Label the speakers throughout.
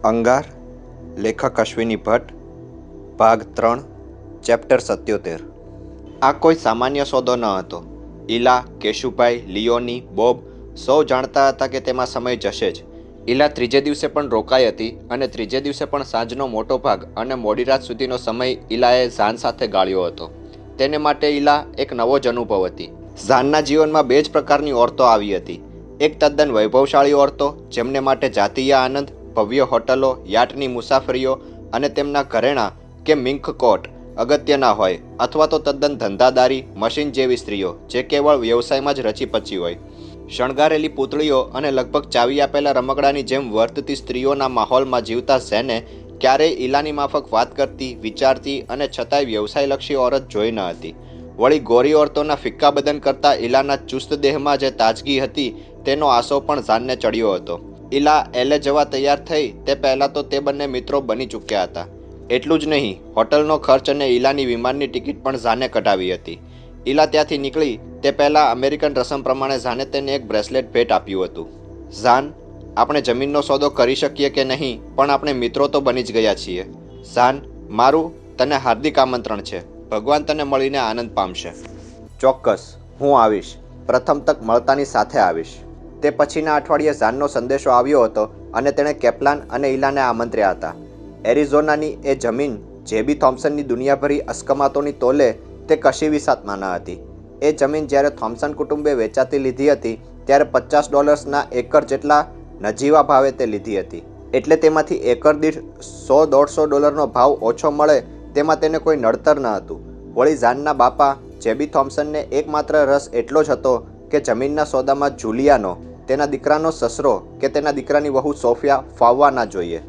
Speaker 1: અંગાર, લેખક અશ્વિની ભટ્ટ, ભાગ 3, ચેપ્ટર 77। આ કોઈ સામાન્ય સોદો ન હતો. ઈલા, કેશુભાઈ, લિયોની, બોબ સૌ જાણતા હતા કે તેમાં સમય જશે જ. ઈલા ત્રીજે દિવસે પણ રોકાઈ હતી અને ત્રીજે દિવસે પણ સાંજનો મોટો ભાગ અને મોડી રાત સુધીનો સમય ઈલાએ ઝાન સાથે ગાળ્યો હતો. તેને માટે ઈલા એક નવો જ અનુભવ હતી. ઝાનના જીવનમાં બે જ પ્રકારની ઓરતો આવી હતી. એક તદ્દન વૈભવશાળી ઓરતો, જેમને માટે જાતીય આનંદ, ભવ્ય હોટલો, યાટની મુસાફરીઓ અને તેમના ઘરેણાં કે મિંક કોટ અગત્યના હોય, અથવા તો તદ્દન ધંધાદારી, મશીન જેવી સ્ત્રીઓ જે કેવળ વ્યવસાયમાં જ રચીપચી હોય. શણગારેલી પૂતળીઓ અને લગભગ ચાવી આપેલા રમકડાની જેમ વર્તતી સ્ત્રીઓના માહોલમાં જીવતા ઝેને ક્યારેય ઈલાની માફક વાત કરતી, વિચારતી અને છતાંય વ્યવસાયલક્ષી ઓરત જોઈ ન હતી. વળી ગોરી ઓરતોના ફિક્કા બદન કરતા ઈલાના ચુસ્ત દેહમાં જે તાજગી હતી તેનો આશો પણ ઝાનને ચડ્યો હતો. ઈલા એલે જવા તૈયાર થઈ તે પહેલાં તો તે બંને મિત્રો બની ચૂક્યા હતા. એટલું જ નહીં, હોટલનો ખર્ચ અને ઈલાની વિમાનની ટિકિટ પણ ઝાને કઢાવી હતી. ઈલા ત્યાંથી નીકળી તે પહેલાં અમેરિકન રસમ પ્રમાણે ઝાને તેને એક બ્રેસલેટ ભેટ આપ્યું હતું. ઝાન, આપણે જમીનનો સોદો કરી શકીએ કે નહીં, પણ આપણે મિત્રો તો બની જ ગયા છીએ. ઝાન, મારું તને હાર્દિક આમંત્રણ છે. ભગવાન તને મળીને આનંદ પામશે. ચોક્કસ, હું આવીશ. પ્રથમ તક મળતાની સાથે આવીશ. તે પછીના અઠવાડિયે ઝાનનો સંદેશો આવ્યો હતો અને તેણે કેપ્લાન અને ઈલાને આમંત્ર્યા હતા. એરિઝોનાની એ જમીન જેબી થોમ્સનની દુનિયાભરી અસ્કમાતોની તોલે તે કશી વિસાતમાં ન હતી. એ જમીન જ્યારે થોમ્સન કુટુંબે વેચાતી લીધી હતી ત્યારે $50 એકર જેટલા નજીવા ભાવે તે લીધી હતી. એટલે તેમાંથી એકર દીઠ $100-150 ભાવ ઓછો મળે તેમાં તેને કોઈ નડતર ન હતું. વળી ઝાનના બાપા જેબી થોમ્સનને એકમાત્ર રસ એટલો જ હતો કે જમીનના સોદામાં જુલિયાનો, તેના દીકરાનો સસરો કે તેના દીકરાની વહુ સોફિયા ફાવવા ના જોઈએ.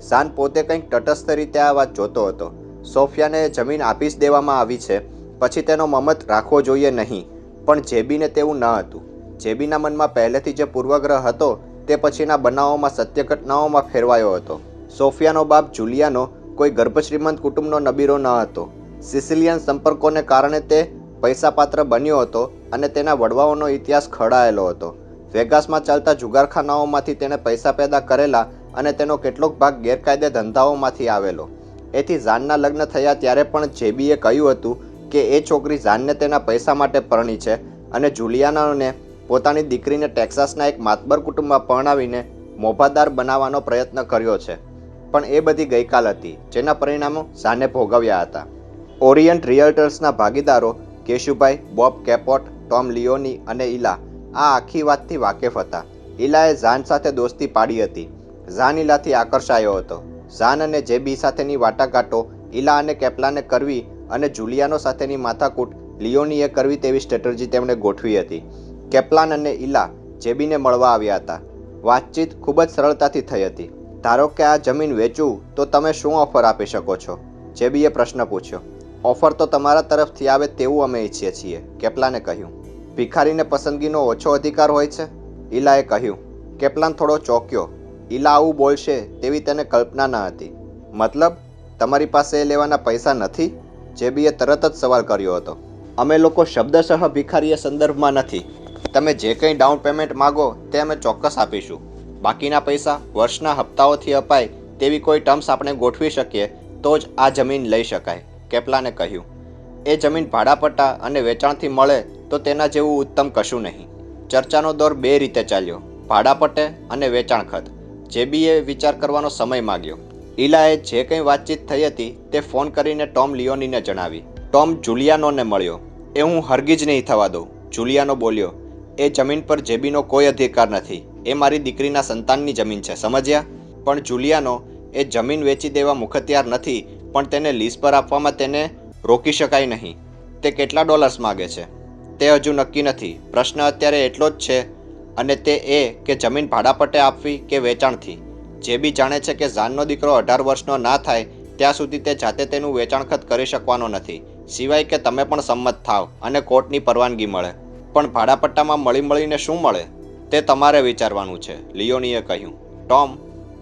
Speaker 1: ઝાન પોતે કંઈક તટસ્થ રીતે આ વાત જોતો હતો. સોફિયાને જમીન આપી જ દેવામાં આવી છે, પછી તેનો મમત રાખવો જોઈએ નહીં, પણ જેબીને તેવું ન હતું. જેબીના મનમાં પહેલેથી જે પૂર્વગ્રહ હતો તે પછીના બનાવોમાં સત્ય ઘટનાઓમાં ફેરવાયો હતો. સોફિયાનો બાપ જુલિયાનો કોઈ ગર્ભશ્રીમંત કુટુંબનો નબીરો ન હતો. સિસિલિયન સંપર્કોને કારણે તે પૈસાપાત્ર બન્યો હતો અને તેના વડવાઓનો ઇતિહાસ ખડાયેલો હતો. વેગાસમાં ચાલતા જુગારખાનાઓમાંથી તેણે પૈસા પેદા કરેલા અને તેનો કેટલોક ભાગ ગેરકાયદે ધંધાઓમાંથી આવેલો. એથી ઝાનના લગ્ન થયા ત્યારે પણ જેબીએ કહ્યું હતું કે એ છોકરી ઝાનને તેના પૈસા માટે પરણી છે અને જુલિયાનાને પોતાની દીકરીને ટેક્સાસના એક માતબર કુટુંબમાં પરણાવીને મોભાદાર બનાવવાનો પ્રયત્ન કર્યો છે. પણ એ બધી ગઈકાલ હતી, જેના પરિણામો ઝાને ભોગવ્યા હતા. ઓરિયન્ટ રિયલ્ટર્સના ભાગીદારો કેશુભાઈ, બોબ કેપોટ, ટોમ લિયોની અને ઈલા આ આખી વાતથી વાકેફ હતા. ઈલાએ ઝાન સાથે દોસ્તી પાડી હતી. ઝાન ઈલાથી આકર્ષાયો હતો. ઝાન અને જેબી સાથેની વાટાઘાટો ઈલા અને કેપ્લાને કરવી અને જુલિયાનો સાથેની માથાકૂટ લિયોનીએ કરવી તેવી સ્ટ્રેટર્જી તેમણે ગોઠવી હતી. કેપ્લાન અને ઈલા જેબીને મળવા આવ્યા હતા. વાતચીત ખૂબ જ સરળતાથી થઈ હતી. ધારો કે આ જમીન વેચું તો તમે શું ઓફર આપી શકો છો? જેબીએ પ્રશ્ન પૂછ્યો. ઓફર તો તમારા તરફથી આવે તેવું અમે ઈચ્છીએ છીએ, કેપ્લાને કહ્યું. ભિખારીને પસંદગીનો ઓછો અધિકાર હોય છે? ઈલાએ કહ્યું. કેપ્લાન થોડો ચોંક્યો. ઈલા આવું બોલશે તેવી તેને કલ્પના ન હતી. મતલબ, તમારી પાસે એ લેવાના પૈસા નથી? જેબીએ તરત જ સવાલ કર્યો હતો. અમે લોકો શબ્દશઃ ભિખારીએ સંદર્ભમાં નથી. તમે જે કંઈ ડાઉન પેમેન્ટ માગો તે અમે ચોક્કસ આપીશું. બાકીના પૈસા વર્ષના હપ્તાઓથી અપાય તેવી કોઈ ટર્મ્સ આપણે ગોઠવી શકીએ તો જ આ જમીન લઈ શકાય, કેપ્લાને કહ્યું. એ જમીન ભાડાપટ્ટા અને વેચાણથી મળે તો તેના જેવું ઉત્તમ કશું નહીં. ચર્ચાનો દોર બે રીતે ચાલ્યો, ભાડાપટ્ટે અને વેચાણ ખત. જેબીએ વિચાર કરવાનો સમય માગ્યો. ઈલાએ જે કંઈ વાતચીત થઈ હતી તે ફોન કરીને ટોમ લિયોનીને જણાવી. ટોમ જુલિયાનોને મળ્યો. એ હું હરગીજ નહીં થવા દઉં, જુલિયાનો બોલ્યો. એ જમીન પર જેબીનો કોઈ અધિકાર નથી. એ મારી દીકરીના સંતાનની જમીન છે, સમજ્યા? પણ જુલિયાનો, એ જમીન વેચી દેવા મુખત્યાર નથી, પણ તેને લીઝ પર આપવામાં તેને રોકી શકાય નહીં. તે કેટલા ડોલર્સ માગે છે તે હજુ નક્કી નથી. પ્રશ્ન અત્યારે એટલો જ છે અને તે એ કે જમીન ભાડાપટ્ટે આપવી કે વેચાણથી. જેબી જાણે છે કે ઝાનનો દીકરો 18 વર્ષનો ના થાય ત્યાં સુધી તે જાતે તેનું વેચાણખત કરી શકવાનો નથી, સિવાય કે તમે પણ સંમત થાવ અને કોર્ટની પરવાનગી મળે. પણ ભાડાપટ્ટામાં મળીને શું મળે તે તમારે વિચારવાનું છે, લિયોનીએ કહ્યું. ટોમ,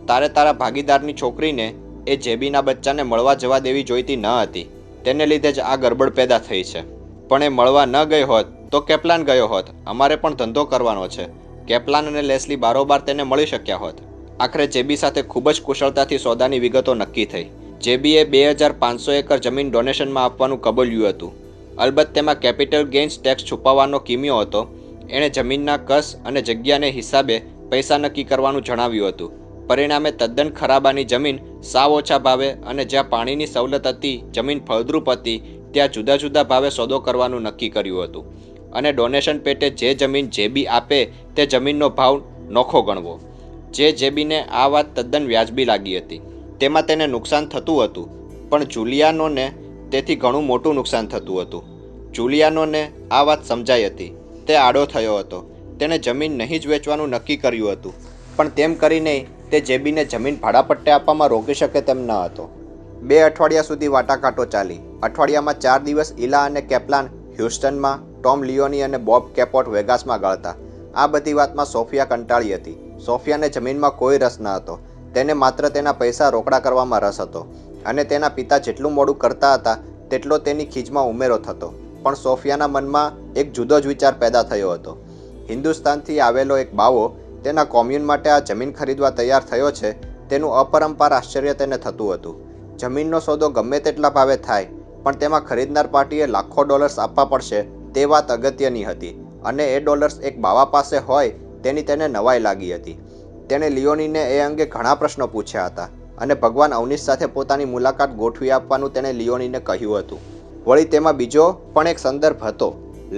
Speaker 1: તારે તારા ભાગીદારની છોકરીને, એ જેબીના બચ્ચાને મળવા જવા દેવી જોઈતી ન હતી. તેને લીધે જ આ ગરબડ પેદા થઈ છે. પણ એ મળવા ન ગઈ હોત તો કેપ્લાન ગયો હોત. અમારે પણ ધંધો કરવાનો છે. કેપ્લાન અને લેસ્લી બારોબાર તેને મળી શક્યા હોત. આખરે જેબી સાથે ખૂબ જ કુશળતાથી સોદાની વિગતો નક્કી થઈ. જેબીએ 2500 એકર જમીન ડોનેશનમાં આપવાનું કબૂલ્યું હતું. અલબત્ત તેમાં કેપિટલ ગેઇન્સ ટેક્સ છુપાવવાનો કિમિયો હતો. એણે જમીનના કસ અને જગ્યાને હિસાબે પૈસા નક્કી કરવાનું જણાવ્યું હતું. પરિણામે તદ્દન ખરાબાની જમીન સાવ ઓછા ભાવે અને જ્યાં પાણીની સવલત હતી, જમીન ફળદ્રુપ હતી, ત્યાં જુદા જુદા ભાવે સોદો કરવાનું નક્કી કર્યું હતું. અને ડોનેશન પેટે જે જમીન જેબી આપે તે જમીનનો ભાવ નોખો ગણવો. જેબીને આ વાત તદ્દન વ્યાજબી લાગી હતી. તેમાં તેને નુકસાન થતું હતું, પણ જુલિયાનોને તેથી ઘણું મોટું નુકસાન થતું હતું. જુલિયાનોને આ વાત સમજાઈ હતી. તે આડો થયો હતો. તેણે જમીન નહીં જ વેચવાનું નક્કી કર્યું હતું, પણ તેમ કરીને તે જેબીને જમીન ભાડાપટ્ટે આપવામાં રોકી શકે તેમ ન હતો. 2 અઠવાડિયા સુધી વાટાઘાટો ચાલી. અઠવાડિયામાં 4 દિવસ ઇલા અને કેપ્લાન હ્યુસ્ટનમાં, ટોમ લિયોની અને બોબ કેપોટ વેગાસમાં ગાળતા. આ બધી વાતમાં સોફિયા કંટાળી હતી. સોફિયાને જમીનમાં કોઈ રસ ન હતો. તેને માત્ર તેના પૈસા રોકડા કરવામાં રસ હતો, અને તેના પિતા જેટલું મોડું કરતા હતા તેટલો તેની ખીજમાં ઉમેરો થતો. પણ સોફિયાના મનમાં એક જુદો જ વિચાર પેદા થયો હતો. હિન્દુસ્તાનથી આવેલો એક બાવો તેના કોમ્યુન માટે આ જમીન ખરીદવા તૈયાર થયો છે તેનું અપરંપાર આશ્ચર્ય તેને થતું હતું. જમીનનો સોદો ગમે તેટલા ભાવે થાય, પણ તેમાં ખરીદનાર પાર્ટીએ લાખો ડોલર્સ આપવા પડશે તે વાત અગત્યની હતી, અને એ ડોલર્સ એક બાવા પાસે હોય તેની તેને નવાઈ લાગી હતી. તેણે લિયોનીને એ અંગે ઘણા પ્રશ્નો પૂછ્યા હતા, અને ભગવાન અવનીશ સાથે પોતાની મુલાકાત ગોઠવી આપવાનું તેણે લિયોનીને કહ્યું હતું. વળી તેમાં બીજો પણ એક સંદર્ભ હતો.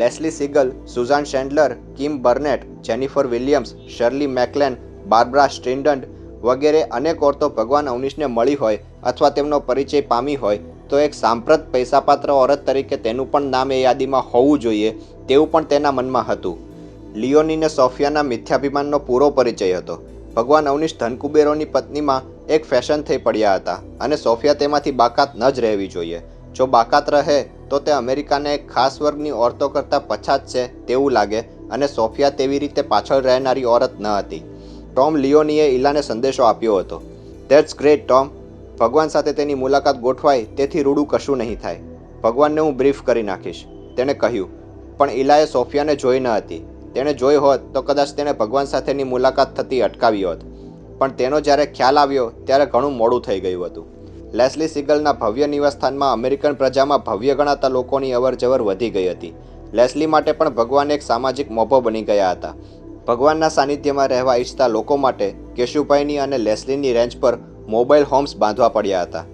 Speaker 1: Leslie Segal, Suzanne Chandler, Kim Burnett, Jennifer Williams, Shirley MacLaine, Barbra Streisand વગેરે અનેક ઓરતો ભગવાન અવનીશને મળી હોય અથવા તેમનો પરિચય પામી હોય તો એક સાંપ્રત પૈસાપાત્ર ઓરત તરીકે તેનું પણ નામ એ યાદીમાં હોવું જોઈએ તેવું પણ તેના મનમાં હતું. લિયોનીને સોફિયાના મિથ્યાભિમાનનો પૂરો પરિચય હતો. ભગવાન અવનીશ ધનકુબેરોની પત્નીમાં એક ફેશન થઈ પડ્યા હતા, અને સોફિયા તેમાંથી બાકાત ન જ રહેવી જોઈએ. જો બાકાત રહે તો તે અમેરિકાને એક ખાસ વર્ગની ઓરતો કરતાં પછાત છે તેવું લાગે, અને સોફિયા તેવી રીતે પાછળ રહેનારી ઓરત ન હતી. ટોમ લિયોનીએ ઇલાને સંદેશો આપ્યો હતો. That's great Tom. ભગવાન સાથે તેની મુલાકાત ગોઠવાય તેથી રૂડું કશું નહીં થાય. ભગવાનને હું બ્રીફ કરી નાખીશ, તેણે કહ્યું. પણ ઇલાએ સોફિયાને જોઈ ન હતી. તેણે જોઈ હોત તો કદાચ તેણે ભગવાન સાથેની મુલાકાત થતી અટકાવી હોત, પણ તેનો જ્યારે ખ્યાલ આવ્યો ત્યારે ઘણું મોડું થઈ ગયું હતું. લેસ્લી સિગલના ભવ્ય નિવાસસ્થાનમાં અમેરિકન પ્રજામાં ભવ્ય ગણાતા લોકોની અવરજવર વધી ગઈ હતી. લેસ્લી માટે પણ ભગવાન એક સામાજિક મોભો બની ગયા હતા. ભગવાનના સાનિધ્યમાં રહેવા ઈચ્છતા લોકો માટે કેશુભાઈની અને લેસ્લીની રેન્જ પર મોબાઈલ હોમ્સ બાંધવા પડ્યા હતા.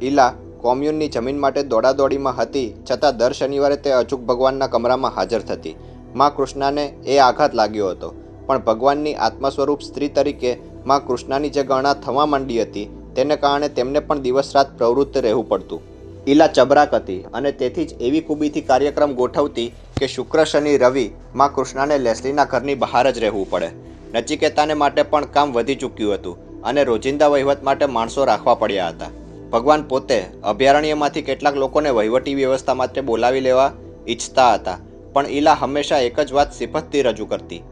Speaker 1: ઇલા કોમ્યુનની જમીન માટે દોડાદોડીમાં હતી, છતાં દર શનિવારે તે અચૂક ભગવાનના કમરામાં હાજર થતી. માં કૃષ્ણાને એ આઘાત લાગ્યો હતો, પણ ભગવાનની આત્મા સ્વરૂપ સ્ત્રી તરીકે માં કૃષ્ણાની જે ગણના થવા માંડી હતી તેને કારણે તેમને પણ દિવસ રાત પ્રવૃત્ત રહેવું પડતું. ઇલા ચબરાક હતી, અને તેથી જ એવી ખૂબીથી કાર્યક્રમ ગોઠવતી કે શુક્ર, શનિ, રવિ માં કૃષ્ણાને લેસ્લીના ઘરની બહાર જ રહેવું પડે. નચિકેતાને માટે પણ કામ વધી ચૂક્યું હતું, અને રોજિંદા વહીવટ માટે માણસો રાખવા પડ્યા હતા. ભગવાન પોતે અભયારણ્યમાંથી કેટલાક લોકોને વહીવટી વ્યવસ્થા માટે બોલાવી લેવા ઈચ્છતા હતા, પણ ઇલા હંમેશા એક જ વાત સિફતથી રજૂ કરતી.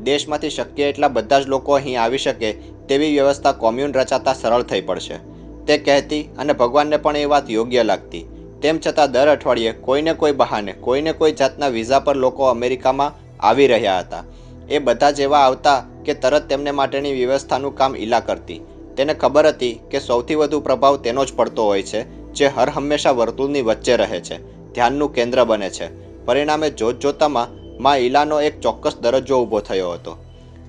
Speaker 1: દેશમાંથી શક્ય એટલા બધા જ લોકો અહીં આવી શકે તેવી વ્યવસ્થા કોમ્યુન રચાતા સરળ થઈ પડશે, તે કહેતી, અને ભગવાનને પણ એ વાત યોગ્ય લાગતી. તેમ છતાં દર અઠવાડિયે કોઈને કોઈ બહાને કોઈને કોઈ જાતના વિઝા પર લોકો અમેરિકામાં આવી રહ્યા હતા. એ બધા જ એવા આવતા કે તરત તેમને માટેની વ્યવસ્થાનું કામ ઇલા કરતી. તેને ખબર હતી કે સૌથી વધુ પ્રભાવ તેનો જ પડતો હોય છે, જે હર હંમેશા વર્તુળની વચ્ચે રહે છે, ધ્યાનનું કેન્દ્ર બને છે. પરિણામે જોતજોતામાં માં ઇલાનો એક ચોક્કસ દરજ્જો ઊભો થયો હતો.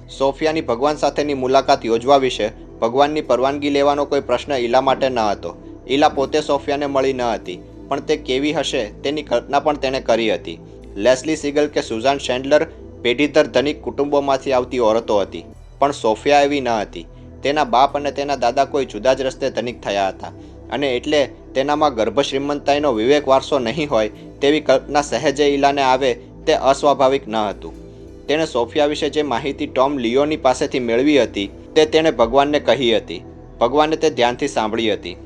Speaker 1: સોફિયાની ભગવાન સાથેની મુલાકાત યોજવા વિશે ભગવાનની પરવાનગી લેવાનો કોઈ પ્રશ્ન ઇલા માટે ન હતો. ઇલા પોતે સોફિયાને મળી ન હતી, પણ તે કેવી હશે તેની કલ્પના પણ તેણે કરી હતી. લેસ્લી સિગલ કે સુઝાન શેન્ડલર પેઢીદર ધનિક કુટુંબોમાંથી આવતી ઓરતો હતી, પણ સોફિયા એવી ન હતી. તેના બાપ અને તેના દાદા કોઈ જુદા જ રસ્તે ધનિક થયા હતા, અને એટલે તેનામાં ગર્ભ શ્રીમંતાઈનો વિવેક વારસો નહીં હોય તેવી કલ્પના સહેજે ઇલાને આવે તે અસ્વાભાવિક ન હતું. તેણે સોફિયા વિશે જે માહિતી ટોમ લિયોની પાસેથી મેળવી હતી તે તેણે ભગવાનને કહી હતી. ભગવાને તે ધ્યાનથી સાંભળી હતી.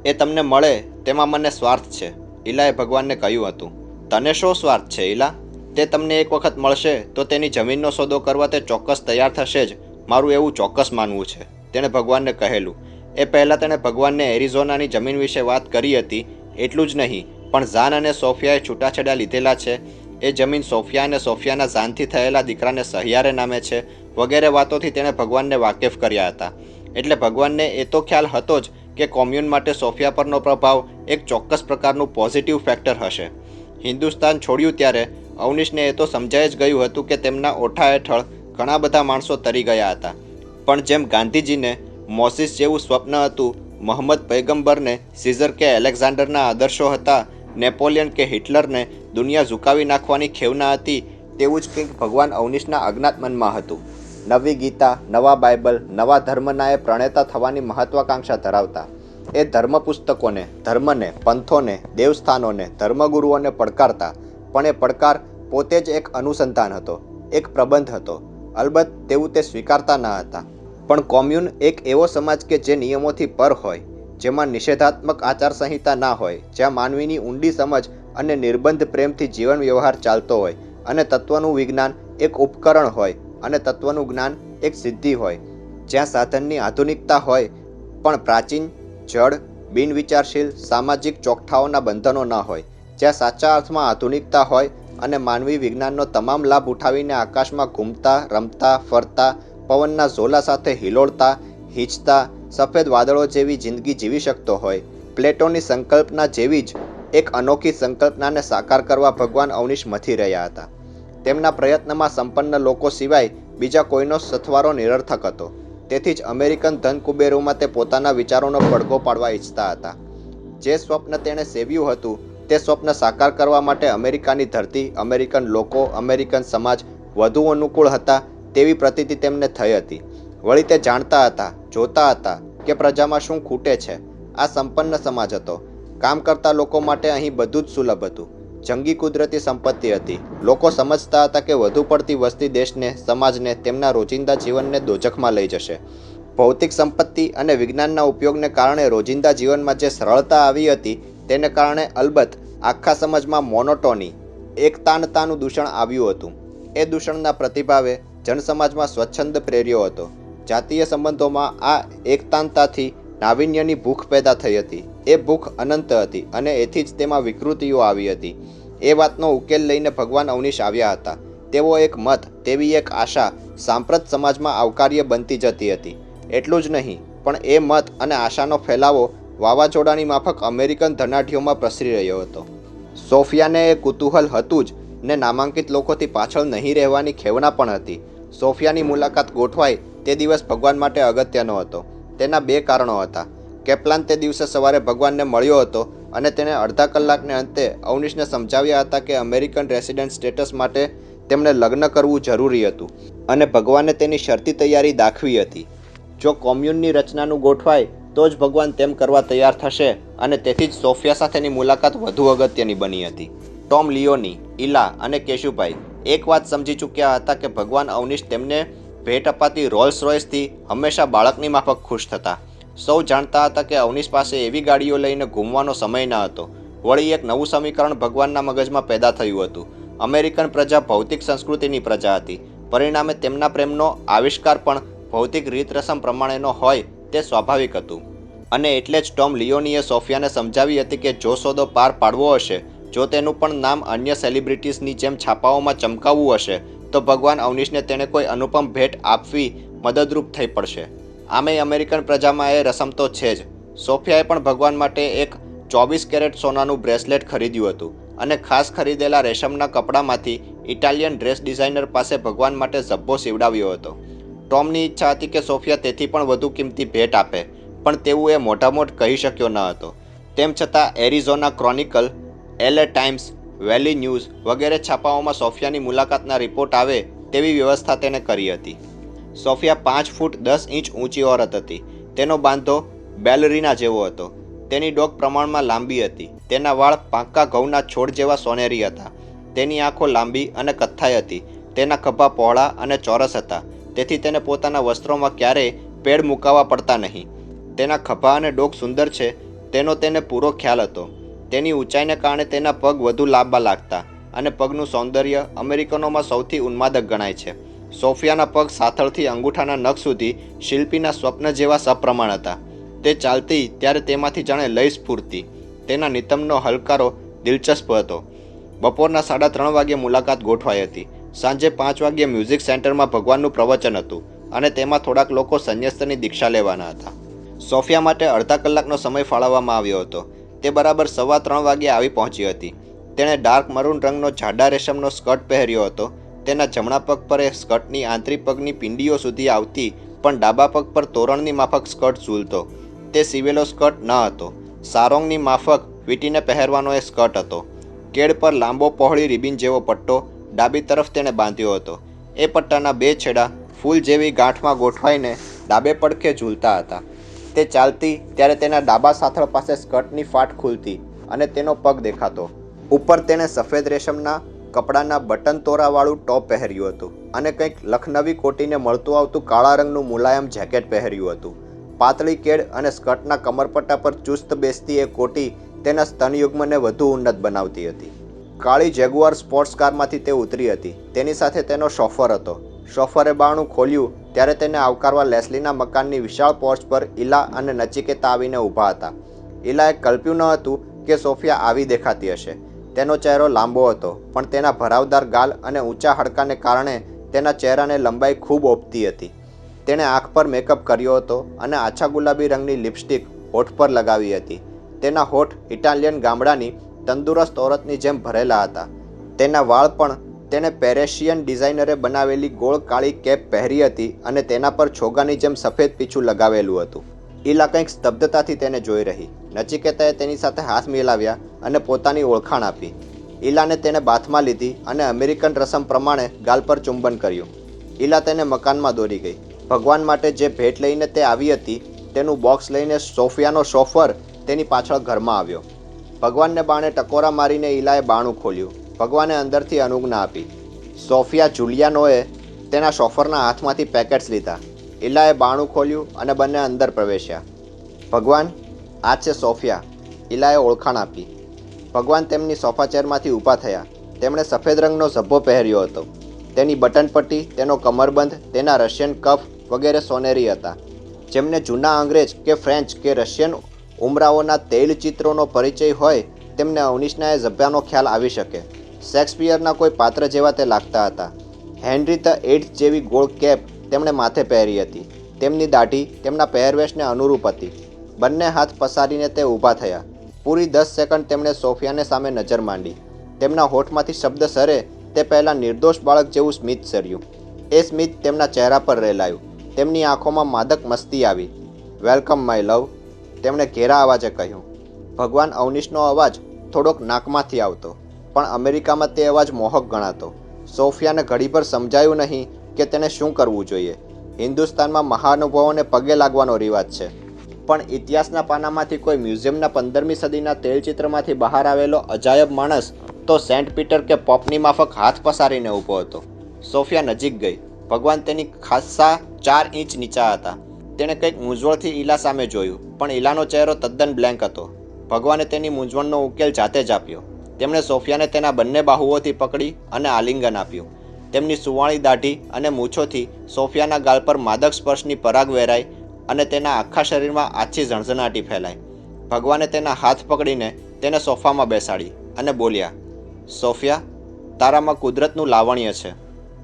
Speaker 1: એ તમને મળે તેમાં મને સ્વાર્થ છે, ઇલાએ ભગવાનને કહ્યું હતું. તને શો સ્વાર્થ છે ઇલા? તે તમને એક વખત મળશે તો તેની જમીનનો સોદો કરવા તે ચોક્કસ તૈયાર થશે જ, મારું એવું ચોક્કસ માનવું છે, તેણે ભગવાનને કહેલું. એ પહેલાં તેણે ભગવાનને એરિઝોનાની જમીન વિશે વાત કરી હતી. એટલું જ નહીં, પણ ઝાન અને સોફિયાએ છૂટાછેડા લીધેલા છે. એ જમીન સોફિયા અને સોફિયાના ઝાનથી થયેલા દીકરાને સહિયારે નામે છે, વગેરે વાતોથી તેણે ભગવાનને વાકેફ કર્યા હતા. એટલે ભગવાનને એ તો ખ્યાલ હતો જ કે કોમ્યુન માટે સોફિયા પરનો પ્રભાવ એક ચોક્કસ પ્રકારનું પોઝિટિવ ફેક્ટર હશે. હિન્દુસ્તાન છોડ્યું ત્યારે અવનીશને એ તો સમજાઈ જ ગયું હતું કે તેમના ઓઠા હેઠળ ઘણા બધા માણસો તરી ગયા હતા. પણ જેમ ગાંધીજીને મોસિસ જેવું સ્વપ્ન હતું, મોહમ્મદ પૈગંબરને સીઝર કે એલેક્ઝાન્ડરના આદર્શો હતા, નેપોલિયન કે હિટલરને દુનિયા ઝુકાવી નાખવાની ખેવના હતી, તેવું જ કંઈક ભગવાન અવનીશના અજ્ઞાત મનમાં હતું. નવી ગીતા, નવા બાઇબલ, નવા ધર્મના એ પ્રણેતા થવાની મહત્વાકાંક્ષા ધરાવતા. એ ધર્મ પુસ્તકોને, ધર્મને, પંથોને, દેવસ્થાનોને, ધર્મગુરુઓને પડકારતા. પણ એ પડકાર પોતે જ એક અનુસંધાન હતો, એક પ્રબંધ હતો. અલબત્ત તેવું તે સ્વીકારતા ન હતા. પણ કોમ્યુન એક એવો સમાજ કે જે નિયમોથી પર હોય, જેમાં નિષેધાત્મક આચારસંહિતા ના હોય, જ્યાં માનવીની ઊંડી સમજ અને નિર્બંધ પ્રેમથી જીવન વ્યવહાર ચાલતો હોય, અને તત્વનું વિજ્ઞાન એક ઉપકરણ હોય અને તત્વનું જ્ઞાન એક સિદ્ધિ હોય, જ્યાં સાધનની આધુનિકતા હોય પણ પ્રાચીન, જડ, બિનવિચારશીલ સામાજિક ચોકઠાઓના બંધનો ન હોય, જ્યાં સાચા અર્થમાં આધુનિકતા હોય અને માનવી વિજ્ઞાનનો તમામ લાભ ઉઠાવીને આકાશમાં ઘૂમતા, રમતા, ફરતા, પવનના ઝોલા સાથે હિલોળતા, હીચતા, સફેદ વાદળો જેવી જિંદગી જીવી શકતો હોય. પ્લેટોની સંકલ્પના જેવી જ એક અનોખી સંકલ્પનાને સાકાર કરવા ભગવાન અવનીશ મથી રહ્યા હતા. તેમના પ્રયત્નમાં સંપન્ન લોકો સિવાય બીજા કોઈનો સથવારો નિરર્થક હતો. તેથી જ અમેરિકન ધનકુબેરોમાં તે પોતાના વિચારોનો પડઘો પાડવા ઈચ્છતા હતા. જે સ્વપ્ન તેણે સેવ્યું હતું, તે સ્વપ્ન સાકાર કરવા માટે અમેરિકાની ધરતી, અમેરિકન લોકો, અમેરિકન સમાજ વધુ અનુકૂળ હતા તેવી પ્રતીતિ તેમને થઈ હતી. વળી તે જાણતા હતા, જોતા હતા કે પ્રજામાં શું ખૂટે છે. આ સંપન્ન સમાજ હતો. કામ કરતા લોકો માટે અહીં બધું જ સુલભ હતું. જંગી કુદરતી સંપત્તિ હતી. લોકો સમજતા હતા કે વધુ પડતી વસ્તી દેશને, સમાજને, તેમના રોજિંદા જીવનને દોજખમાં લઈ જશે. ભૌતિક સંપત્તિ અને વિજ્ઞાનના ઉપયોગને કારણે રોજિંદા જીવનમાં જે સરળતા આવી હતી, તેને કારણે અલબત્ત આખા સમાજમાં મોનોટોની, એકતાનતાનું દૂષણ આવ્યું હતું. એ દૂષણના પ્રતિભાવે જનસમાજમાં સ્વચ્છંદ પ્રેર્યો હતો. જાતીય સંબંધોમાં આ એકતાનતાથી નાવીન્યની ભૂખ પેદા થઈ હતી. એ ભૂખ અનંત હતી અને એથી જ તેમાં વિકૃતિઓ આવી હતી. એ વાતનો ઉકેલ લઈને ભગવાન અવનીશ આવ્યા હતા. તેવો એક મત, તેવી એક આશા સાંપ્રત સમાજમાં આવકાર્ય બનતી જતી હતી. એટલું જ નહીં, પણ એ મત અને આશાનો ફેલાવો વાવાઝોડાની માફક અમેરિકન ધનાઢ્યોમાં પ્રસરી રહ્યો હતો. સોફિયાને એ કુતૂહલ હતું જ ને નામાંકિત લોકોથી પાછળ નહીં રહેવાની ખેવના પણ હતી. સોફિયાની મુલાકાત ગોઠવાય તે દિવસ ભગવાન માટે અગત્યનો હતો. તેના બે કારણો હતા. કેપ્લાન તે દિવસે સવારે ભગવાનને મળ્યો હતો અને તેણે અડધા કલાકને અંતે અવનીશને સમજાવ્યા હતા કે અમેરિકન રેસિડેન્ટ સ્ટેટસ માટે તેમણે લગ્ન કરવું જરૂરી હતું અને ભગવાને તેની શરતી તૈયારી દાખવી હતી. જો કોમ્યુનની રચનાનું ગોઠવાય તો જ ભગવાન તેમ કરવા તૈયાર થશે અને તેથી જ સોફિયા સાથેની મુલાકાત વધુ અગત્યની બની હતી. ટોમ લિયોની, ઇલા અને કેશુભાઈ એક વાત સમજી ચૂક્યા હતા કે ભગવાન અવનીશ તેમને ભેટ અપાતી રોલ્સ રોયસથી હંમેશા બાળકની માફક ખુશ થતા. સૌ જાણતા હતા કે અવનીશ પાસે એવી ગાડીઓ લઈને ઘૂમવાનો સમય ન હતો. વળી એક નવું સમીકરણ ભગવાનના મગજમાં પેદા થયું હતું. અમેરિકન પ્રજા ભૌતિક સંસ્કૃતિની પ્રજા હતી. પરિણામે તેમના પ્રેમનો આવિષ્કાર પણ ભૌતિક રીત રસમ પ્રમાણેનો હોય તે સ્વાભાવિક હતું. અને એટલે જ ટોમ લિયોનીએ સોફિયાને સમજાવી હતી કે જો સોદો પાર પાડવો હશે, જો તેનું પણ નામ અન્ય સેલિબ્રિટીઝની જેમ છાપાઓમાં ચમકાવવું હશે, તો ભગવાન અવનીશને તેણે કોઈ અનુપમ ભેટ આપવી મદદરૂપ થઈ પડશે. આમેય અમેરિકન પ્રજામાં એ રસમ તો છે જ. સોફિયાએ પણ ભગવાન માટે એક 24 કેરેટ સોનાનું બ્રેસલેટ ખરીદ્યું હતું અને ખાસ ખરીદેલા રેશમના કપડામાંથી ઇટાલિયન ડ્રેસ ડિઝાઇનર પાસે ભગવાન માટે ઝબ્બો સીવડાવ્યો હતો. ટોમની ઈચ્છા હતી કે સોફિયા તેથી પણ વધુ કિંમતી ભેટ આપે, પણ તેવું એ મોઢામોઢ કહી શક્યો ન હતો. તેમ છતાં એરિઝોના ક્રોનિકલ, LA ટાઈમ્સ, વેલી ન્યૂઝ વગેરે છાપાઓમાં સોફિયાની મુલાકાતના રિપોર્ટ આવે તેવી વ્યવસ્થા તેણે કરી હતી. સોફિયા 5 ફૂટ 10 ઇંચ ઊંચી ઓરત હતી. તેનો બાંધો બેલરીના જેવો હતો. તેની ડોક પ્રમાણમાં લાંબી હતી. તેના વાળ પાકા ઘઉંના છોડ જેવા સોનેરી હતા. તેની આંખો લાંબી અને કથ્થાઈ હતી. તેના ખભા પહોળા અને ચોરસ હતા. તેથી તેને પોતાના વસ્ત્રોમાં ક્યારેય પેડ મુકાવવા પડતા નહીં. તેના ખભા અને ડોક સુંદર છે તેનો તેને પૂરો ખ્યાલ હતો. તેની ઊંચાઈને કારણે તેના પગ વધુ લાંબા લાગતા અને પગનું સૌંદર્ય અમેરિકનોમાં સૌથી ઉન્માદક ગણાય છે. સોફિયાના પગ સાથળથી અંગૂઠાના નખ સુધી શિલ્પીના સ્વપ્ન જેવા સપ્રમાણ હતા. તે ચાલતી ત્યારે તેમાંથી જાણે લય સ્ફૂર્તિ. તેના નિતંબનો હલકારો દિલચસ્પ હતો. બપોરના 3:30 વાગ્યે મુલાકાત ગોઠવાઈ હતી. સાંજે 5 વાગ્યે મ્યુઝિક સેન્ટરમાં ભગવાનનું પ્રવચન હતું અને તેમાં થોડાક લોકો સંન્યાસની દીક્ષા લેવાના હતા. સોફિયા માટે અડધા કલાકનો સમય ફાળવવામાં આવ્યો હતો. તે બરાબર 3:15 વાગ્યે આવી પહોંચી હતી. તેણે ડાર્ક મરૂન રંગનો જાડા રેશમનો સ્કર્ટ પહેર્યો હતો. તેના જમણા પગ પર એ સ્કર્ટની આંતરિક પગની પીંડીઓ સુધી આવતી, પણ ડાબા પગ પર તોરણની માફક સ્કર્ટ ઝૂલતો. તે સીવેલો સ્કર્ટ ન હતો. સારોંગની માફક વીંટીને પહેરવાનો એ સ્કર્ટ હતો. કેડ પર લાંબો પહોળી રિબિન જેવો પટ્ટો ડાબી તરફ તેણે બાંધ્યો હતો. એ પટ્ટાના 2 છેડા ફૂલ જેવી ગાંઠમાં ગોઠવાઈને ડાબે પડખે ઝૂલતા હતા. તે ચાલતી ત્યારે તેના ડાબા સાથળ પાસે સ્કર્ટની ફાટ ખુલતી અને તેનો પગ દેખાતો. ઉપર તેણે સફેદ રેશમના કપડાના બટન તોરાવાળું ટોપ પહેર્યું હતું અને કંઈક લખનવી કોટીને મળતું આવતું કાળા રંગનું મુલાયમ જેકેટ પહેર્યું હતું. પાતળી કેડ અને સ્કર્ટના કમરપટ્ટા પર ચુસ્ત બેસતી એ કોટી તેના સ્તનયુગ્મને વધુ ઉન્નત બનાવતી હતી. કાળી જેગુઆર સ્પોર્ટ્સ કારમાંથી તે ઉતરી હતી. તેની સાથે તેનો શોફર હતો. શોફરે બારણું ખોલ્યું ત્યારે તેને આવકારવા લેસ્લીના મકાનની વિશાળ પોર્ચ પર ઈલા અને નચિકેતા આવીને ઊભા હતા. ઈલાએ કલ્પ્યું ન હતું કે સોફિયા આવી દેખાતી હશે. તેનો ચહેરો લાંબો હતો, પણ તેના ભરાવદાર ગાલ અને ઊંચા હાડકાને કારણે તેના ચહેરાને લંબાઈ ખૂબ ઓપતી હતી. તેણે આંખ પર મેકઅપ કર્યો હતો અને આછા ગુલાબી રંગની લિપસ્ટિક હોઠ પર લગાવી હતી. તેના હોઠ ઇટાલિયન ગામડાની તંદુરસ્ત ઓરતની જેમ ભરેલા હતા. તેના વાળ પણ તેણે પેરેશિયન ડિઝાઇનરે બનાવેલી ગોળ કાળી કેપ પહેરી હતી અને તેના પર છોગાની જેમ સફેદ પીછું લગાવેલું હતું. ઈલા કંઈક સ્તબ્ધતાથી તેને જોઈ રહી. નચિકેતાએ તેની સાથે હાથ મિલાવ્યા અને પોતાની ઓળખાણ આપી. ઈલાને તેણે બાથમાં લીધી અને અમેરિકન રસમ પ્રમાણે ગાલ પર ચુંબન કર્યું. ઈલા તેને મકાનમાં દોરી ગઈ. ભગવાન માટે જે ભેટ લઈને તે આવી હતી તેનું બોક્સ લઈને સોફિયાનો શોફર તેની પાછળ ઘરમાં આવ્યો. ભગવાનને બાણે ટકોરા મારીને ઈલાએ બાણું ખોલ્યું. ભગવાને અંદરથી અનુજ્ઞા આપી. સોફિયા જુલિયાનોએ તેના શોફરના હાથમાંથી પેકેટ્સ લીધા. ઈલાએ બાણું ખોલ્યું અને બંને અંદર પ્રવેશ્યા. ભગવાન, આ છે સોફિયા. ઈલાએ ઓળખાણ આપી. ભગવાન તેમની સોફા ચેરમાંથી ઊભા થયા. તેમણે સફેદ રંગનો ઝભ્ભો પહેર્યો હતો. તેની બટન પટ્ટી, તેનો કમરબંધ, તેના રશિયન કફ વગેરે સોનેરી હતા. જેમને જૂના અંગ્રેજ કે ફ્રેન્ચ કે રશિયન ઉમરાઓના તૈલચિત્રોનો પરિચય હોય તેમને અવનીશના એ ઝભ્ભાનો ખ્યાલ આવી શકે. શેક્સપિયરના કોઈ પાત્ર જેવા તે લાગતા હતા. હેનરી ધ 8th જેવી ગોળ કેપ તેમણે માથે પહેરી હતી. તેમની દાઢી તેમના પહેરવેશને અનુરૂપ હતી. બંને હાથ પસારીને તે ઊભા થયા. પૂરી 10 સેકન્ડ તેમણે સોફિયાને સામે નજર માંડી. તેમના હોઠમાંથી શબ્દ સરે તે પહેલાં નિર્દોષ બાળક જેવું સ્મિત સર્યું. એ સ્મિત તેમના ચહેરા પર રેલાયું. તેમની આંખોમાં માદક મસ્તી આવી. વેલકમ માય લવ, તેમણે ઘેરા અવાજે કહ્યું. ભગવાન અવનીશનો અવાજ થોડોક નાકમાંથી આવતો, પણ અમેરિકામાં તે અવાજ મોહક ગણાતો. સોફિયાને ઘડીભર સમજાયું નહીં કે તેને શું કરવું જોઈએ. હિન્દુસ્તાનમાં મહાનુભાવોને પગે લાગવાનો રિવાજ છે, પણ ઇતિહાસના પાનામાંથી કોઈ મ્યુઝિયમના 15મી સદીના તૈલચિત્રમાંથી બહાર આવેલો અજાયબ માણસ તો સેન્ટ પીટર કે પોપની માફક હાથ પસારીને ઊભો હતો. સોફિયા નજીક ગઈ. ભગવાન તેની ખાસ્સા 4 ઇંચ નીચા હતા. તેણે કંઈક મૂંઝવણથી ઈલા સામે જોયું, પણ ઈલાનો ચહેરો તદ્દન બ્લેન્ક હતો. ભગવાને તેની મૂંઝવણનો ઉકેલ જાતે જ આપ્યો. તેમણે સોફિયાને તેના બંને બાહુઓથી પકડી અને આલિંગન આપ્યું. તેમની સુવાળી દાઢી અને મૂછોથી સોફિયાના ગાલ પર માદક સ્પર્શની પરાગ વેરાઈ અને તેના આખા શરીરમાં આછી ઝણઝણાટી ફેલાઈ. ભગવાને તેના હાથ પકડીને તેને સોફામાં બેસાડી અને બોલ્યા, સોફિયા, તારામાં કુદરતનું લાવણ્ય છે.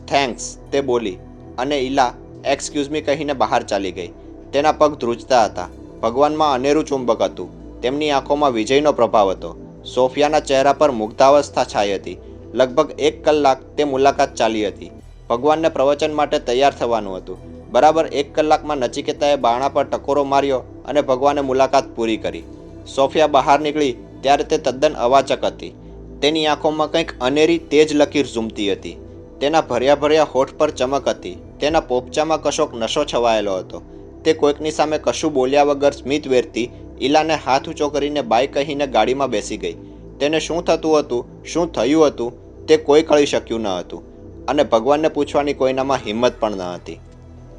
Speaker 1: થેન્ક્સ, તે બોલી અને ઈલા એક્સક્યુઝ મી કહીને બહાર ચાલી ગઈ. તેના પગ ધ્રુજતા હતા. ભગવાનમાં અનેરું ચુંબક હતું. તેમની આંખોમાં વિજયનો પ્રભાવ હતો. સોફિયાના ચહેરા પર મુગ્ધાવસ્થા છાઈ હતી. લગભગ 1 કલાક તે મુલાકાત ચાલી હતી. ભગવાનને પ્રવચન માટે તૈયાર થવાનું હતું. બરાબર 1 કલાકમાં નચિકેતાએ બારણા પર ટકોરો માર્યો અને ભગવાને મુલાકાત પૂરી કરી. સોફિયા બહાર નીકળી ત્યારે તે તદ્દન અવાચક હતી. તેની આંખોમાં કંઈક અનેરી તેજ લકીર ઝૂમતી હતી. તેના ભર્યા હોઠ પર ચમક હતી. તેના પોપચામાં કશોક નશો છવાયેલો હતો. તે કોઈકની સામે કશું બોલ્યા વગર સ્મિત વેરતી ઈલાને હાથ ઊંચો કરીને બાય કહીને ગાડીમાં બેસી ગઈ. તેને શું થતું હતું, શું થયું હતું તે કોઈ કળી શક્યું ન હતું અને ભગવાનને પૂછવાની કોઈનામાં હિંમત પણ ન હતી.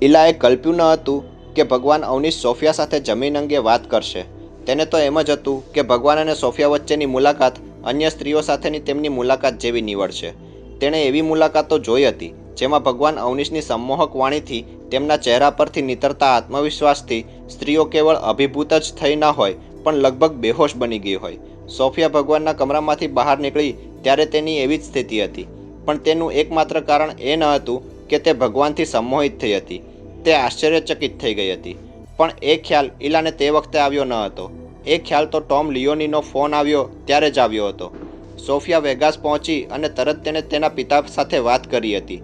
Speaker 1: ઈલાએ કલ્પ્યું ન હતું કે ભગવાન અવનીશ સોફિયા સાથે જમીન અંગે વાત કરશે. તેને તો એમ જ હતું કે ભગવાન અને સોફિયા વચ્ચેની મુલાકાત અન્ય સ્ત્રીઓ સાથેની તેમની મુલાકાત જેવી નીવડશે. તેણે એવી મુલાકાતો જોઈ હતી જેમાં ભગવાન અવનીશની સંમોહક વાણીથી, તેમના ચહેરા પરથી નીતરતા આત્મવિશ્વાસથી સ્ત્રીઓ કેવળ અભિભૂત જ થઈ ન હોય પણ લગભગ બેહોશ બની ગઈ હોય. સોફિયા ભગવાનના કમરામાંથી બહાર નીકળી ત્યારે તેની એવી જ સ્થિતિ હતી, પણ તેનું એકમાત્ર કારણ એ ન હતું કે તે ભગવાનથી સંમોહિત થઈ હતી. તે આશ્ચર્યચકિત થઈ ગઈ હતી. પણ એ ખ્યાલ ઇલાને તે વખતે આવ્યો ન હતો. એ ખ્યાલ તો ટોમ લિયોનીનો ફોન આવ્યો ત્યારે જ આવ્યો હતો. સોફિયા વેગાસ પહોંચી અને તરત તેણે તેના પિતા સાથે વાત કરી હતી.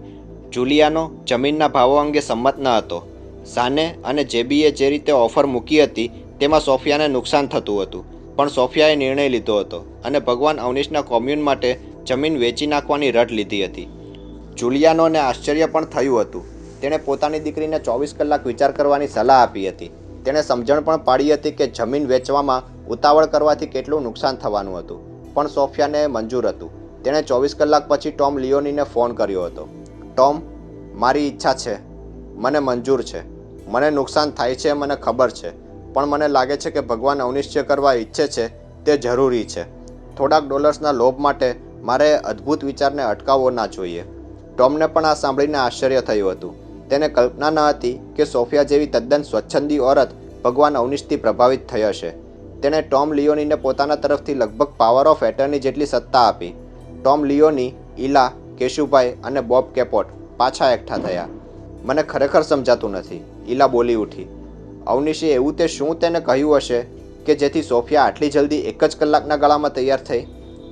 Speaker 1: જુલિયાનો જમીનના ભાવો અંગે સંમત ન હતો. સાને અને જેબીએ જે રીતે ઓફર મૂકી હતી તેમાં સોફિયાને નુકસાન થતું હતું. પણ સોફિયાએ નિર્ણય લીધો હતો અને ભગવાન અવનીશના કોમ્યુન માટે જમીન વેચી નાખવાની રટ લીધી હતી. જુલિયાનોને આશ્ચર્ય પણ થયું હતું. તેણે પોતાની દીકરીને 24 કલાક વિચાર કરવાની સલાહ આપી હતી. તેણે સમજણ પણ પાડી હતી કે જમીન વેચવામાં ઉતાવળ કરવાથી કેટલું નુકસાન થવાનું હતું. પણ સોફિયાને મંજૂર હતું. તેણે 24 કલાક પછી ટોમ લિયોનીને ફોન કર્યો હતો. ટોમ, મારી ઈચ્છા છે, મને મંજૂર છે. મને નુકસાન થાય છે મને ખબર છે, પણ મને લાગે છે કે ભગવાન અવનીશ જે કરવા ઈચ્છે છે તે જરૂરી છે. થોડાક ડોલર્સના લોભ માટે મારે અદ્ભુત વિચારને અટકાવવો ના જોઈએ. ટોમને પણ આ સાંભળીને આશ્ચર્ય થયું હતું. તેને કલ્પના ન હતી કે સોફિયા જેવી તદ્દન સ્વચ્છંદી ઓરત ભગવાન અવનીશથી પ્રભાવિત થઈ હશે. તેણે ટોમ લિયોનીને પોતાના તરફથી લગભગ પાવર ઓફ એટર્ની જેટલી સત્તા આપી. ટોમ લિયોની, ઇલા, કેશુભાઈ અને બોબ કેપોટ પાછા એકઠા થયા. મને ખરેખર સમજાતું નથી, ઇલા બોલી ઉઠી. અવનીશે એવું તે શું તેને કહ્યું હશે કે જેથી સોફિયા આટલી જલ્દી એક જ કલાકના ગાળામાં તૈયાર થઈ?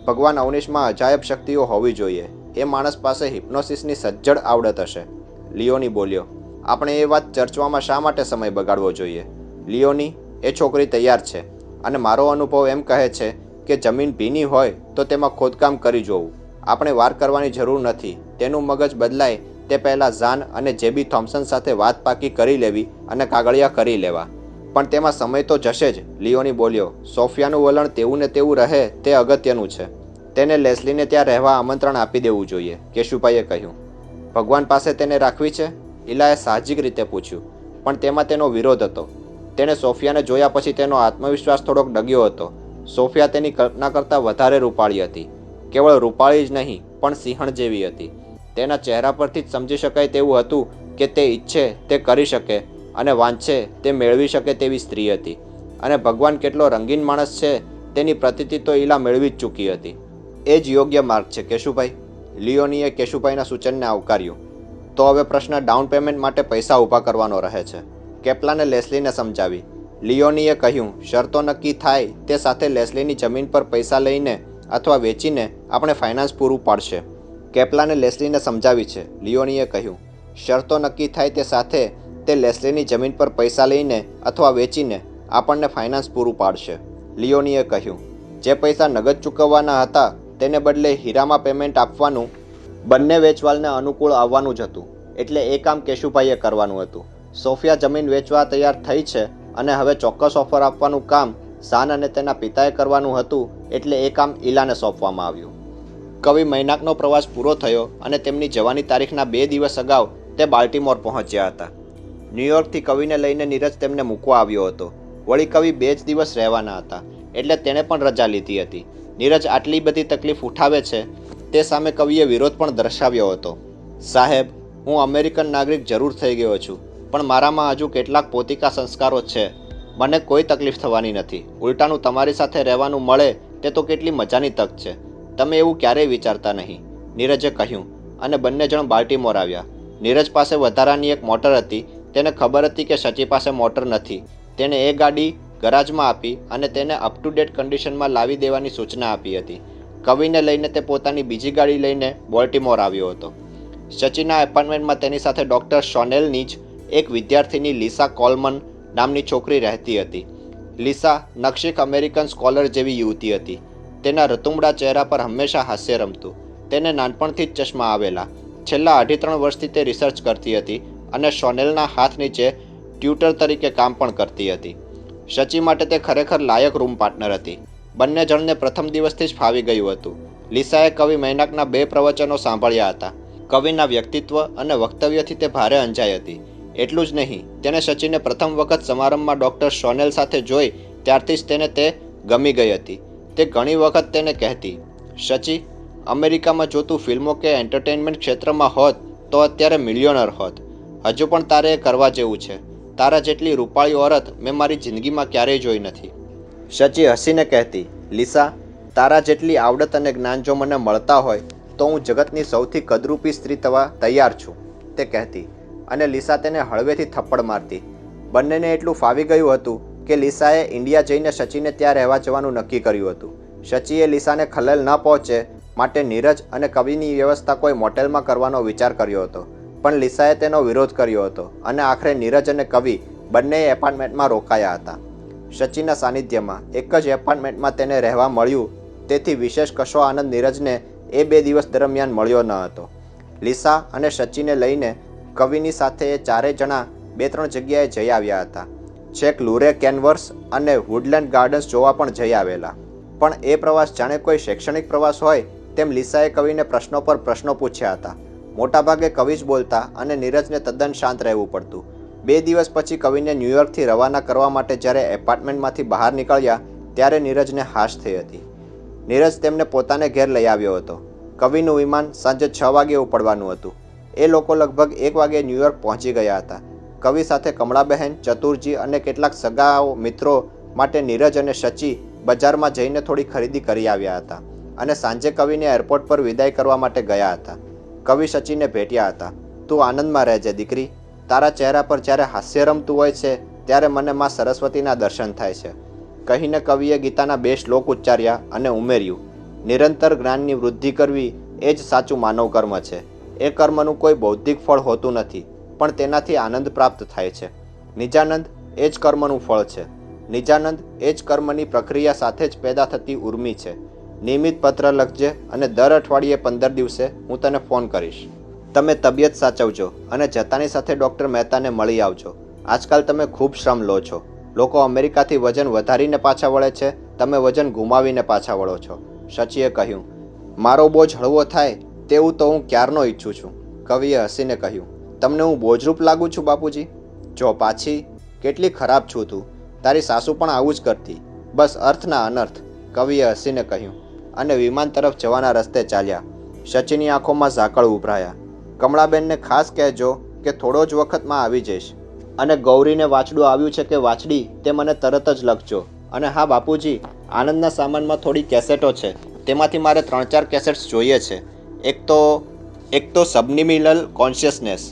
Speaker 1: ભગવાન અવનીશમાં અજાયબ શક્તિઓ હોવી જોઈએ. એ માણસ પાસે હિપ્નોસિસની સજ્જડ આવડત હશે. લિયોની બોલ્યો. આપણે એ વાત ચર્ચવામાં શા માટે સમય બગાડવો જોઈએ? લિયોની, એ છોકરી તૈયાર છે અને મારો અનુભવ એમ કહે છે કે જમીન ભીની હોય તો તેમાં ખોદકામ કરી જોવું. આપણે વાર કરવાની જરૂર નથી. તેનું મગજ બદલાય તે પહેલાં ઝાન અને જેબી થોમ્સન સાથે વાત પાકી કરી લેવી અને કાગળિયા કરી લેવા. પણ તેમાં સમય તો જશે જ, લિયોની બોલ્યો. સોફિયાનું વલણ તેવું ને તેવું રહે તે અગત્યનું છે. તેને લેસ્લીને ત્યાં રહેવા આમંત્રણ આપી દેવું જોઈએ, કેશુભાઈએ કહ્યું. ભગવાન પાસે તેને રાખવી છે? ઇલાએ સાહજિક રીતે પૂછ્યું. પણ તેમાં તેનો વિરોધ હતો. તેણે સોફિયાને જોયા પછી તેનો આત્મવિશ્વાસ થોડોક ડગ્યો હતો. સોફિયા તેની કલ્પના કરતાં વધારે રૂપાળી હતી. કેવળ રૂપાળી જ નહીં, પણ સિંહણ જેવી હતી. તેના ચહેરા પરથી જ સમજી શકાય તેવું હતું કે તે ઈચ્છે તે કરી શકે અને વાંચે તે મેળવી શકે તેવી સ્ત્રી હતી. અને ભગવાન કેટલો રંગીન માણસ છે તેની પ્રતીતિ તો ઇલા મેળવી જ ચૂકી હતી. એ જ યોગ્ય માર્ગ છે, કેશુભાઈ. લિયોનીએ કેશુભાઈના સૂચનને આવકાર્યું. તો હવે પ્રશ્ન ડાઉન પેમેન્ટ માટે પૈસા ઊભા કરવાનો રહે છે, કેપ્લાને લેસ્લીને સમજાવી. લિયોનીએ કહ્યું, શરતો નક્કી થાય તે સાથે લેસ્લીની જમીન પર પૈસા લઈને અથવા વેચીને આપણે ફાઇનાન્સ પૂરું પાડશે. કેપ્લાને લેસ્લીને સમજાવી છે, લિયોનીએ કહ્યું. શરતો નક્કી થાય તે સાથે તે લેસ્લીની જમીન પર પૈસા લઈને અથવા વેચીને આપણને ફાઇનાન્સ પૂરું પાડશે, લિયોનીએ કહ્યું. જે પૈસા નગદ ચૂકવવાના હતા તેને બદલે હીરામાં પેમેન્ટ આપવાનું બંને વેચવાલને અનુકૂળ આવવાનું જ હતું. એટલે એ કામ કેશુભાઈએ કરવાનું હતું. સોફિયા જમીન વેચવા તૈયાર થઈ છે અને હવે ચોક્કસ ઓફર આપવાનું કામ ઝાન અને તેના પિતાએ કરવાનું હતું. એટલે એ કામ ઇલાને સોંપવામાં આવ્યું. કવિ મૈનાકનો પ્રવાસ પૂરો થયો અને તેમની જવાની તારીખના 2 દિવસ અગાઉ તે બાલ્ટીમોર પહોંચ્યા હતા. ન્યૂયોર્કથી કવિને લઈને નીરજ તેમને મૂકવા આવ્યો હતો. વળી કવિ 2 જ દિવસ રહેવાના હતા એટલે તેણે પણ રજા લીધી હતી. નીરજ આટલી બધી તકલીફ ઉઠાવે છે તે સામે કવિએ વિરોધ પણ દર્શાવ્યો હતો. સાહેબ, હું અમેરિકન નાગરિક જરૂર થઈ ગયો છું, પણ મારામાં હજુ કેટલાક પોતિકા સંસ્કારો છે. મને કોઈ તકલીફ થવાની નથી. ઉલટાનું તમારી સાથે રહેવાનું મળે તે તો કેટલી મજાની તક છે. તમે એવું ક્યારેય વિચારતા નહીં, નીરજે કહ્યું. અને બંને જણ બાલ્ટીમોર આવ્યા. નીરજ પાસે વધારાની એક મોટર હતી. તેને ખબર હતી કે શચી પાસે મોટર નથી. તેણે એ ગાડી ગરાજમાં આપી અને તેને અપ ટુ ડેટ કન્ડિશનમાં લાવી દેવાની સૂચના આપી હતી. કવિને લઈને તે પોતાની બીજી ગાડી લઈને બોલ્ટીમોર આવ્યો હતો. શચીના એપાર્ટમેન્ટમાં તેની સાથે ડૉક્ટર શોનેલની જ એક વિદ્યાર્થીની લિસા કોલમન નામની છોકરી રહેતી હતી. લિસા નક્ષિક અમેરિકન સ્કોલર જેવી યુવતી હતી. તેના રતુમડા ચહેરા પર હંમેશા હાસ્ય રમતું. તેને નાનપણથી જ ચશ્મા આવેલા. છેલ્લા 2.5 વર્ષથી તે રિસર્ચ કરતી હતી અને શોનેલના હાથ નીચે ટ્યુટર તરીકે કામ પણ કરતી હતી. શચી માટે તે ખરેખર લાયક રૂમ પાર્ટનર હતી. બંને જણને પ્રથમ દિવસથી જ ફાવી ગયું હતું. લિસાએ કવિ મૈનાકના 2 પ્રવચનો સાંભળ્યા હતા. કવિના વ્યક્તિત્વ અને વક્તવ્યથી તે ભારે અંજાઈ હતી. એટલું જ નહીં, તેણે શચીને પ્રથમ વખત સમારંભમાં ડૉક્ટર શોનેલ સાથે જોઈ ત્યારથી જ તેને તે ગમી ગઈ હતી. તે ઘણી વખત તેને કહેતી, શચી, અમેરિકામાં જો તું ફિલ્મો કે એન્ટરટેનમેન્ટ ક્ષેત્રમાં હોત તો અત્યારે મિલિયોનર હોત. હજુ પણ તારે એ કરવા જેવું છે. તારા જેટલી રૂપાળી ઓરત મેં મારી જિંદગીમાં ક્યારેય જોઈ નથી. શચી હસીને કહેતી, લિસા, તારા જેટલી આવડત અને જ્ઞાન જો મને મળતા હોય તો હું જગતની સૌથી કદરૂપી સ્ત્રી થવા તૈયાર છું, તે કહેતી. અને લીસા તેને હળવેથી થપ્પડ મારતી. બંનેને એટલું ફાવી ગયું હતું કે લીસાએ ઇન્ડિયા જઈને સચીને ત્યાં રહેવા જવાનું નક્કી કર્યું હતું. સચીએ લીસાને ખલેલ ન પહોંચે માટે નીરજ અને કવિની વ્યવસ્થા કોઈ મોટેલમાં કરવાનો વિચાર કર્યો હતો, પણ લીસાએ તેનો વિરોધ કર્યો હતો અને આખરે નીરજ અને કવિ બંને એપાર્ટમેન્ટમાં રોકાયા હતા. સચીના સાનિધ્યમાં એક જ એપાર્ટમેન્ટમાં તેને રહેવા મળ્યું, તેથી વિશેષ કશો આનંદ નીરજને એ 2 દિવસ દરમિયાન મળ્યો ન હતો. લીસા અને સચીને લઈને કવિની સાથે એ ચારેય જણા 2-3 જગ્યાએ જઈ આવ્યા હતા. છેક લુરે કેનવર્સ અને વુડલેન્ડ ગાર્ડન્સ જોવા પણ જઈ આવેલા. પણ એ પ્રવાસ જાણે કોઈ શૈક્ષણિક પ્રવાસ હોય તેમ લીસાએ કવિને પ્રશ્નો પર પ્રશ્નો પૂછ્યા હતા. મોટાભાગે કવિ જ બોલતા અને નીરજને તદ્દન શાંત રહેવું પડતું. 2 દિવસ પછી કવિને ન્યૂયોર્કથી રવાના કરવા માટે જ્યારે એપાર્ટમેન્ટમાંથી બહાર નીકળ્યા ત્યારે નીરજને હાશ થઈ હતી. નીરજ તેમને પોતાને ઘેર લઈ આવ્યો હતો. કવિનું વિમાન સાંજે 6 વાગે ઉપડવાનું હતું. એ લોકો લગભગ 1 વાગે ન્યૂયોર્ક પહોંચી ગયા હતા. કવિ સાથે કમળાબહેન, ચતુરજી અને કેટલાક સગાઓ મિત્રો માટે નીરજ અને સચી બજારમાં જઈને થોડી ખરીદી કરી આવ્યા હતા અને સાંજે કવિને એરપોર્ટ પર વિદાય કરવા માટે ગયા હતા. કવિ સચીને ભેટ્યા હતા. તું આનંદમાં રહેજે દીકરી. તારા ચહેરા પર જ્યારે હાસ્ય રમતું હોય છે ત્યારે મને માં સરસ્વતીના દર્શન થાય છે, કહીને કવિએ ગીતાના 2 શ્લોક ઉચ્ચાર્યા અને ઉમેર્યું, નિરંતર જ્ઞાનની વૃદ્ધિ કરવી એ જ સાચું માનવ કર્મ છે. એ કર્મનું કોઈ બૌદ્ધિક ફળ હોતું નથી, પણ તેનાથી આનંદ પ્રાપ્ત થાય છે. નિજાનંદ એ જ કર્મનું ફળ છે. નિજાનંદ એ જ કર્મની પ્રક્રિયા સાથે જ પેદા થતી ઉર્મિ છે. નિયમિત પત્ર લખજે અને દર અઠવાડિયે 15 દિવસે હું તને ફોન કરીશ. તમે તબિયત સાચવજો અને જતાની સાથે ડૉક્ટર મહેતાને મળી આવજો. આજકાલ તમે ખૂબ શ્રમ લો છો. લોકો અમેરિકાથી વજન વધારીને પાછા વળે છે, તમે વજન ગુમાવીને પાછા વળો છો. સચીએ કહ્યું. મારો બોજ હળવો થાય તેવું તો હું ક્યારનો ઈચ્છું છું. કવિએ હસીને કહ્યું. તમને હું બોજરૂપ લાગુ છું બાપુજી? જો પાછી, કેટલી ખરાબ છું તું. તારી સાસુ પણ આવું જ કરતી, બસ અર્થના અનર્થ, કવિએ હસીને કહ્યું અને વિમાન તરફ જવાના રસ્તે ચાલ્યા. સચીની આંખોમાં ઝાકળ ઉભરાયા. કમળાબેનને ખાસ કહેજો કે થોડો જ વખતમાં આવી જઈશ, અને ગૌરીને વાછડું આવ્યું છે કે વાછડી તે મને તરત જ લખજો. અને હા બાપુજી, આનંદના સામાનમાં થોડી કેસેટો છે, તેમાંથી મારે 3-4 કેસેટ્સ જોઈએ છે. એક તો સબલિમિનલ કોન્શિયસનેસ,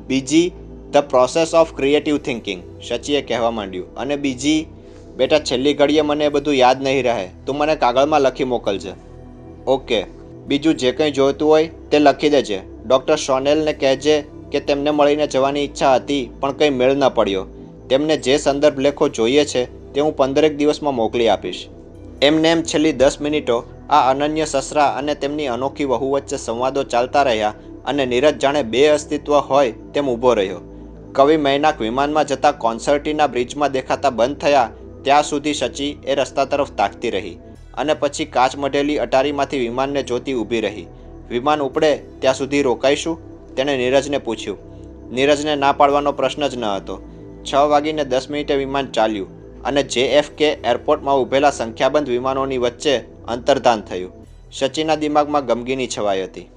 Speaker 1: બીજી the process of creative thinking, સચીએ કહેવા માંડ્યું, અને બીજી, બેટા છેલ્લી ઘડીએ મને એ બધું યાદ નહીં રહે, તું મને કાગળમાં લખી મોકલજે. ઓકે. બીજું જે કંઈ જોઈતું હોય તે લખી દેજે. ડૉક્ટર શોનેલને કહેજે કે તેમને મળીને જવાની ઈચ્છા હતી પણ કંઈ મેળ ન પડ્યો. તેમને જે સંદર્ભ લેખો જોઈએ છે તે હું 15 દિવસમાં મોકલી આપીશ. એમને એમ છેલ્લી 10 મિનિટો આ અનન્ય સસરા અને તેમની અનોખી વહુ વચ્ચે સંવાદો ચાલતા રહ્યા અને નીરજ જાણે 2 અસ્તિત્વ હોય તેમ ઊભો રહ્યો. કવિ મૈનાક વિમાનમાં જતા કોન્સર્ટીના બ્રિજમાં દેખાતા બંધ થયા ત્યાં સુધી સચી એ રસ્તા તરફ તાકતી રહી અને પછી કાચ મઢેલી અટારીમાંથી વિમાનને જોતી ઊભી રહી. વિમાન ઉપડે ત્યાં સુધી રોકાઈશું? તેણે નીરજને પૂછ્યું. નીરજને ના પાડવાનો પ્રશ્ન જ ન હતો. 6:10 વિમાન ચાલ્યું અને JFK એરપોર્ટમાં ઊભેલા સંખ્યાબંધ વિમાનોની વચ્ચે અંતર્ધાન થયું. સચીના દિમાગમાં ગમગીની છવાઈ હતી.